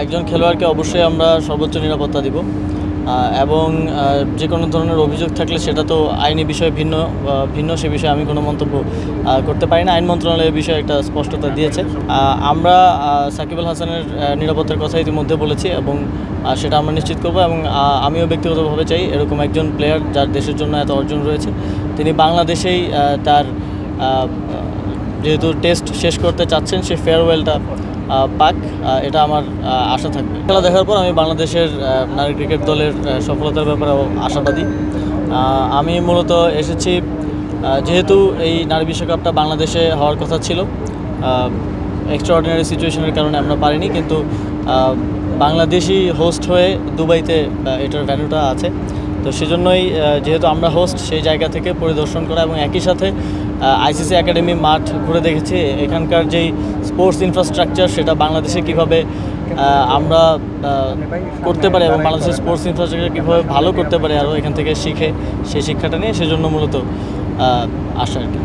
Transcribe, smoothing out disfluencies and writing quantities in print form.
একজন খেলোয়াড়কে অবশ্যই আমরা সর্বোচ্চ নিরাপত্তা দিব এবং যে কোনো ধরনের অভিযোগ থাকলে সেটা তো আইনি বিষয়ে ভিন্ন সে বিষয়ে আমি কোনো মন্তব্য করতে পারি না। আইন মন্ত্রণালয় এই বিষয়ে একটা স্পষ্টতা দিয়েছে। আমরা সাকিব আল হাসানের নিরাপত্তার কথা ইতিমধ্যে বলেছি এবং সেটা আমরা নিশ্চিত করব এবং আমিও ব্যক্তিগতভাবে চাই এরকম একজন প্লেয়ার যার দেশের জন্য এত অর্জন রয়েছে তিনি বাংলাদেশেই তার যেহেতু টেস্ট শেষ করতে চাচ্ছেন সে ফেয়ারওয়েলটা পাক, এটা আমার আশা থাকবে। খেলা দেখার পর আমি বাংলাদেশের নারী ক্রিকেট দলের সফলতার ব্যাপারে আশাবাদী। আমি মূলত এসেছি যেহেতু এই নারী বিশ্বকাপটা বাংলাদেশে হওয়ার কথা ছিল, এক্সট্রাঅর্ডিনারি সিচুয়েশনের কারণে আমরা পারিনি, কিন্তু বাংলাদেশি হোস্ট হয়ে দুবাইতে এটার ভ্যান্যুটা আছে, তো সেজন্যই যেহেতু আমরা হোস্ট সেই জায়গা থেকে পরিদর্শন করা এবং একই সাথে আইসিসি একাডেমি মাঠ ঘুরে দেখেছি এখানকার যেই স্পোর্টস ইনফ্রাস্ট্রাকচার সেটা বাংলাদেশে কীভাবে আমরা করতে পারি এবং বাংলাদেশের স্পোর্টস ইনফ্রাস্ট্রাকচার কীভাবে ভালো করতে পারি আরও এখান থেকে শিখে সেই শিক্ষাটা নিয়ে সেজন্য মূলত আসা আর কি।